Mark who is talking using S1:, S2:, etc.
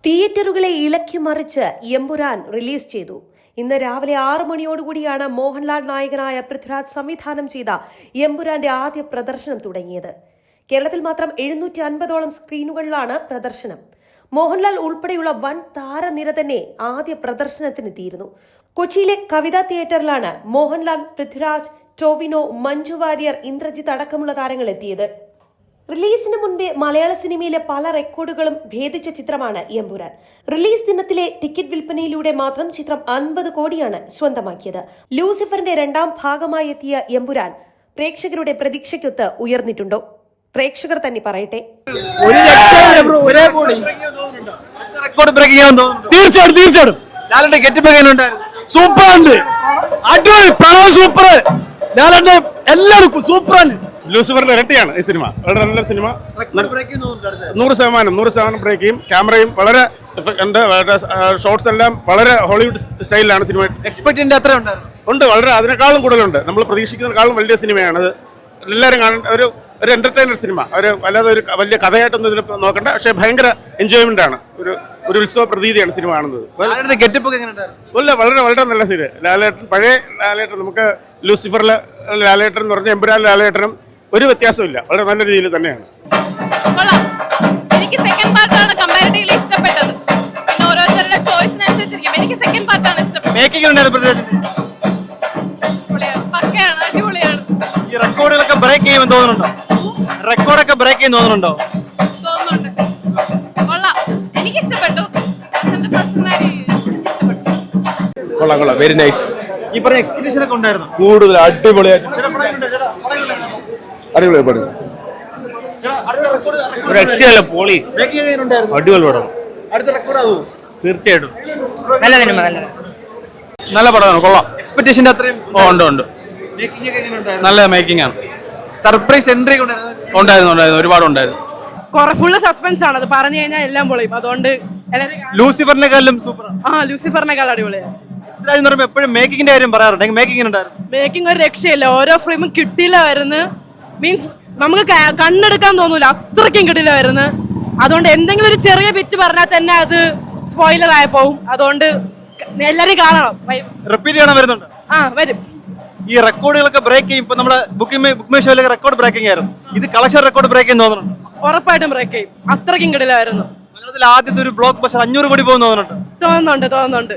S1: തിയേറ്ററുകളെ ഇളക്കി മറിച്ച് എമ്പുരാൻ റിലീസ് ചെയ്തു. ഇന്ന് രാവിലെ 6 മണിയോടുകൂടിയാണ് മോഹൻലാൽ നായകനായ പൃഥ്വിരാജ് സംവിധാനം ചെയ്ത എമ്പുരാന്റെ ആദ്യ പ്രദർശനം തുടങ്ങിയത്. കേരളത്തിൽ മാത്രം 750ഓളം സ്ക്രീനുകളിലാണ് പ്രദർശനം. മോഹൻലാൽ ഉൾപ്പെടെയുള്ള വൻ താരനിര തന്നെ ആദ്യ പ്രദർശനത്തിനെത്തിയിരുന്നു. കൊച്ചിയിലെ കവിതാ തിയേറ്ററിലാണ് മോഹൻലാൽ, പൃഥ്വിരാജ്, ടോവിനോ, മഞ്ജു വാര്യർ, ഇന്ദ്രജിത്ത് അടക്കമുള്ള താരങ്ങൾ എത്തിയത്. റിലീസിന് മുൻപേ മലയാള സിനിമയിലെ പല റെക്കോർഡുകളും ഭേദിച്ച ചിത്രമാണ് എമ്പുരാൻ. റിലീസ് ദിനത്തിലെ ടിക്കറ്റ് വിൽപ്പനയിലൂടെ മാത്രം ചിത്രം 50 കോടിയാണ് സ്വന്തമാക്കിയത്. ലൂസിഫറിന്റെ 2ാം ഭാഗമായി എത്തിയ എമ്പുരാൻ പ്രേക്ഷകരുടെ പ്രതീക്ഷയ്ക്കൊത്ത് ഉയർന്നിട്ടുണ്ടോ? പ്രേക്ഷകർ തന്നെ പറയട്ടെ.
S2: ലൂസിഫറിന്റെ ഇരട്ടിയാണ് ഈ സിനിമ. വളരെ നല്ല സിനിമ. 100% ബ്രേക്ക് ചെയ്യും. ക്യാമറയും വളരെ ഉണ്ട്. ഷോട്ട്സ് എല്ലാം വളരെ ഹോളിവുഡ് സ്റ്റൈലിലാണ് സിനിമ.
S3: എക്സ്പെക്ടിന്റെ അത്ര
S2: ഉണ്ട്. വളരെ അതിനേക്കാളും കൂടുതലുണ്ട്. നമ്മൾ പ്രതീക്ഷിക്കുന്നതിനേക്കാളും വലിയ സിനിമയാണ്. എല്ലാവരും കാണേണ്ട ഒരു എന്റർടൈനർ സിനിമ. അല്ലാതെ ഒരു വലിയ കഥയായിട്ടൊന്നും ഇതിൽ നോക്കണ്ട. പക്ഷേ ഭയങ്കര എൻജോയ്മെന്റ് ആണ്. ഒരു ഉത്സവ പ്രതീതിയാണ് സിനിമ കാണുന്നത്. വളരെ വളരെ നല്ല സിനിമ. ലാലേട്ടൻ, പഴയ ലാലേട്ടൻ, നമുക്ക് ലൂസിഫറിലെ ലാലേട്ടൻ എന്ന് പറഞ്ഞ എമ്പുരാൻ ലാലേട്ടനും ഒരു വ്യത്യാസമില്ല. വളരെ നല്ല രീതിയിൽ തന്നെയാണ്.
S4: എനിക്ക് സെക്കൻഡ് പാർട്ടാണ് കമ്പാരിറ്റീവ്ലി ഇഷ്ടപ്പെട്ടത്. പിന്നെ ഓരോരുത്തരുടെ ചോയ്സിനനുസരിച്ചിരിക്കും. എനിക്ക് സെക്കൻഡ് പാർട്ടാണ് ഇഷ്ടപ്പെട്ടത്. പക്കയാണ്, അടിപൊളിയാണ്.
S3: ഈ റെക്കോർഡുകളൊക്കെ ബ്രേക്ക് ചെയ്യുമെന്ന് തോന്നുന്നുണ്ടോ? റെക്കോർഡൊക്കെ ബ്രേക്ക് ചെയ്യുന്ന തോന്നുന്നുണ്ട്.
S4: കൊള്ളാം, എനിക്ക് ഇഷ്ടപ്പെട്ടു.
S2: കൊള്ളാം, വെരി നൈസ്.
S3: ഈ പറഞ്ഞ എക്സ്പെക്ടേഷൻ ഒക്കെ ഉണ്ടായിരുന്നു.
S2: കൂടുതൽ അടിപൊളിയായിട്ട് അടിപൊളി രക്ഷയല്ല, പൊളി, അടിപൊളി പടം. തീർച്ചയായിട്ടും നല്ല പടമാണ്. കൊള്ളാം.
S3: എക്സ്പെക്ടേഷന്റെ അത്രയും
S2: ഉണ്ട്. നല്ല മേക്കിംഗ് ആണ്.
S3: സർപ്രൈസ് എൻട്രി
S2: ഉണ്ടായിരുന്നു. ഒരുപാട് ഉണ്ടായിരുന്നു.
S5: ഫുള്ള് സസ്പെൻസ് ആണ്. അത് പറഞ്ഞു കഴിഞ്ഞാൽ എല്ലാം പൊളിയും. അതുകൊണ്ട്
S3: ലൂസിഫറിനെക്കാളും സൂപ്പർ.
S5: ലൂസിഫറിനെക്കാൾ അടിപൊളിയാണ്.
S3: എപ്പോഴും മേക്കിങ്ങിന്റെ കാര്യം പറയാറുണ്ട്.
S5: മേക്കിംഗ് ഒരു രക്ഷയില്ല. ഓരോ ഫ്രെയിമും കിട്ടില്ല വരുന്നു. മീൻസ് നമുക്ക് കണ്ണെടുക്കാൻ തോന്നൂല, അത്രയ്ക്കും കിട്ടില്ല വരുന്നു. അതുകൊണ്ട് എന്തെങ്കിലും ഒരു ചെറിയ ബിറ്റ് പറഞ്ഞാൽ തന്നെ അത് സ്പോയിലർ ആയി പോകും. അതുകൊണ്ട് എല്ലാരും കാണണം.
S3: റിപ്പീറ്റ് കാണാൻ വരുന്നുണ്ട്.
S5: വരും.
S3: ഈ റെക്കോർഡുകളൊക്കെ ബ്രേക്ക് ചെയ്യും. ഇപ്പൊ നമ്മളെ ബുക്കിംഗ് മൈ ഷോയിലൊക്കെ റെക്കോർഡ് ബ്രേക്കിംഗ് ആയിരുന്നു. ഇത് കളക്ഷൻ റെക്കോർഡ് ബ്രേക്ക് ചെയ്യുന്ന തോന്നുന്നുണ്ട്.
S5: ഉറപ്പായിട്ടും ബ്രേക്ക് ചെയ്യും. അത്രയ്ക്കും കിടിലായിരുന്നു.
S3: ആദ്യത്തെ ഒരു ബ്ലോക്ക് ബസ്റ്റർ 500 കോടി പോകുന്ന തോന്നുന്നുണ്ട്.
S5: തോന്നുന്നുണ്ട്.